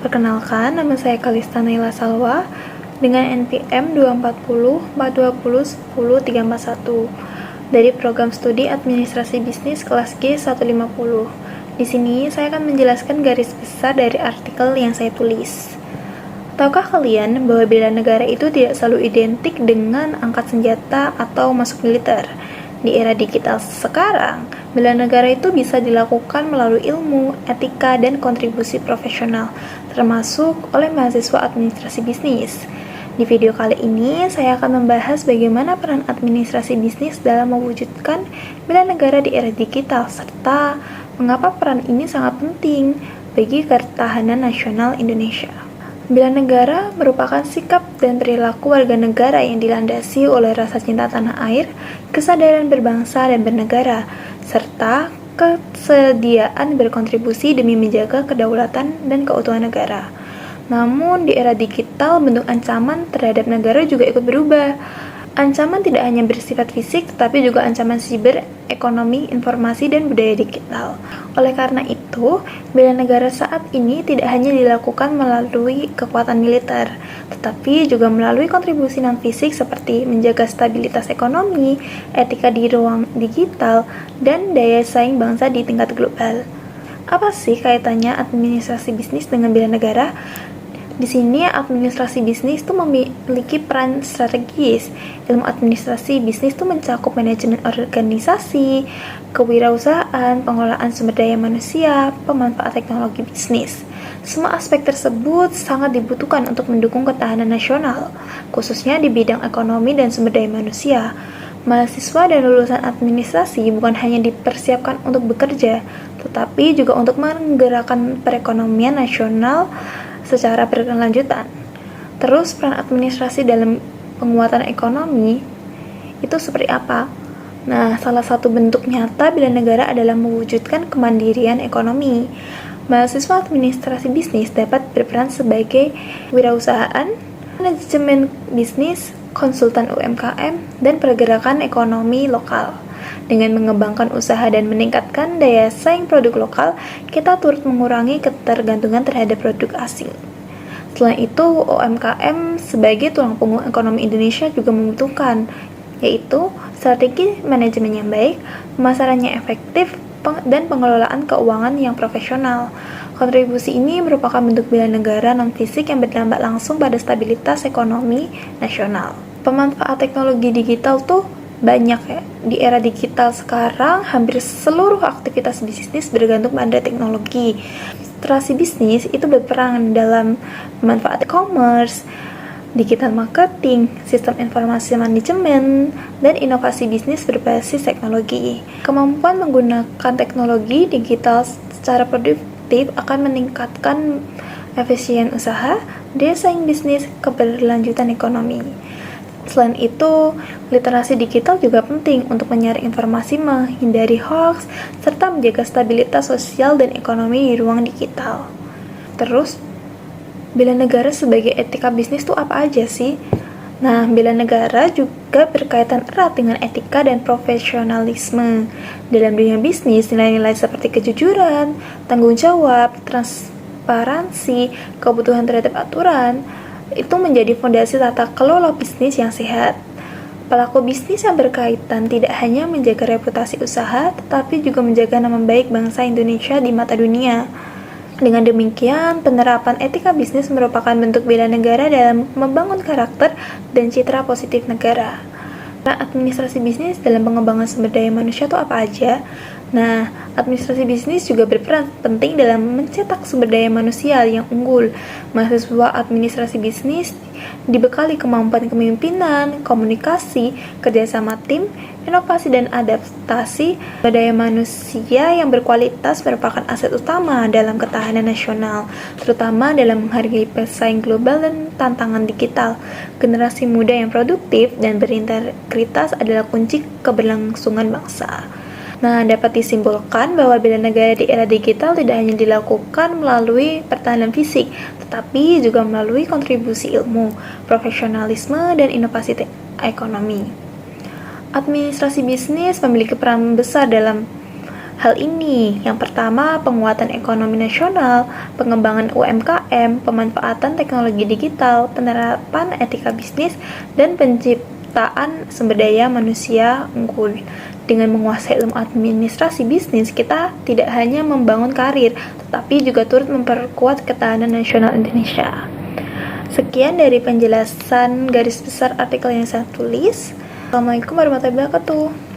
Perkenalkan, nama saya Kalista Naila Salwa dengan NPM 240-420-10-341 dari program studi Administrasi Bisnis kelas G 150. Di sini saya akan menjelaskan garis besar dari artikel yang saya tulis. Tahukah kalian bahwa bela negara itu tidak selalu identik dengan angkat senjata atau masuk militer? Di era digital sekarang, bela negara itu bisa dilakukan melalui ilmu, etika, dan kontribusi profesional, termasuk oleh mahasiswa administrasi bisnis. Di video kali ini, saya akan membahas bagaimana peran administrasi bisnis dalam mewujudkan bela negara di era digital, serta mengapa peran ini sangat penting bagi ketahanan nasional Indonesia. Bela negara merupakan sikap dan perilaku warga negara yang dilandasi oleh rasa cinta tanah air, kesadaran berbangsa dan bernegara, serta kesediaan berkontribusi demi menjaga kedaulatan dan keutuhan negara. Namun, di era digital, bentuk ancaman terhadap negara juga ikut berubah. Ancaman tidak hanya bersifat fisik, tetapi juga ancaman siber, ekonomi, informasi, dan budaya digital. Oleh karena itu, bela negara saat ini tidak hanya dilakukan melalui kekuatan militer, tetapi juga melalui kontribusi non-fisik seperti menjaga stabilitas ekonomi, etika di ruang digital, dan daya saing bangsa di tingkat global. Apa sih kaitannya administrasi bisnis dengan bela negara? Di sini administrasi bisnis itu memiliki peran strategis. Ilmu administrasi bisnis itu mencakup manajemen organisasi, kewirausahaan, pengelolaan sumber daya manusia, pemanfaat teknologi bisnis. Semua aspek tersebut sangat dibutuhkan untuk mendukung ketahanan nasional, khususnya di bidang ekonomi dan sumber daya manusia. Mahasiswa dan lulusan administrasi bukan hanya dipersiapkan untuk bekerja, tetapi juga untuk menggerakkan perekonomian nasional secara berkelanjutan. Terus peran administrasi dalam penguatan ekonomi itu seperti apa? Nah, salah satu bentuk nyata bela negara adalah mewujudkan kemandirian ekonomi. Mahasiswa administrasi bisnis dapat berperan sebagai wirausahaan, manajemen bisnis, konsultan UMKM, dan pergerakan ekonomi lokal. Dengan mengembangkan usaha dan meningkatkan daya saing produk lokal, kita turut mengurangi ketergantungan terhadap produk asing. Selain itu, UMKM sebagai tulang punggung ekonomi Indonesia juga membutuhkan, yaitu strategi manajemen yang baik, pemasaran yang efektif, dan pengelolaan keuangan yang profesional. Kontribusi ini merupakan bentuk bela negara non-fisik yang berdampak langsung pada stabilitas ekonomi nasional. Pemanfaat teknologi digital tuh banyak ya. Di era digital sekarang, hampir seluruh aktivitas bisnis bergantung pada teknologi. Administrasi bisnis itu berperan dalam manfaat e-commerce, digital marketing, sistem informasi manajemen, dan inovasi bisnis berbasis teknologi. Kemampuan menggunakan teknologi digital secara produktif akan meningkatkan efisien usaha, daya saing bisnis, keberlanjutan ekonomi. Selain itu, literasi digital juga penting untuk menyaring informasi, menghindari hoax, serta menjaga stabilitas sosial dan ekonomi di ruang digital. Terus, bela negara sebagai etika bisnis itu apa aja sih? Nah, bela negara juga berkaitan erat dengan etika dan profesionalisme. Dalam dunia bisnis, nilai-nilai seperti kejujuran, tanggung jawab, transparansi, kebutuhan terhadap aturan, itu menjadi fondasi tata kelola bisnis yang sehat. Pelaku bisnis yang berkaitan tidak hanya menjaga reputasi usaha, tetapi juga menjaga nama baik bangsa Indonesia di mata dunia. Dengan demikian, penerapan etika bisnis merupakan bentuk bela negara dalam membangun karakter dan citra positif negara. Nah, administrasi bisnis dalam pengembangan sumber daya manusia itu apa aja? Nah, administrasi bisnis juga berperan penting dalam mencetak sumber daya manusia yang unggul. Mahasiswa administrasi bisnis dibekali kemampuan kepemimpinan, komunikasi, kerjasama tim, inovasi dan adaptasi. Sumber daya manusia yang berkualitas merupakan aset utama dalam ketahanan nasional, terutama dalam menghargai pesaing global dan tantangan digital. Generasi muda yang produktif dan berintegritas adalah kunci keberlangsungan bangsa. Nah, dapat disimpulkan bahwa bela negara di era digital tidak hanya dilakukan melalui pertahanan fisik, tetapi juga melalui kontribusi ilmu, profesionalisme, dan inovasi ekonomi. Administrasi bisnis memiliki peran besar dalam hal ini. Yang pertama, penguatan ekonomi nasional, pengembangan UMKM, pemanfaatan teknologi digital, penerapan etika bisnis, dan penciptaan sumber daya manusia unggul. Dengan menguasai ilmu administrasi bisnis, kita tidak hanya membangun karir, tetapi juga turut memperkuat ketahanan nasional Indonesia. Sekian dari penjelasan garis besar artikel yang saya tulis. Assalamualaikum warahmatullahi wabarakatuh.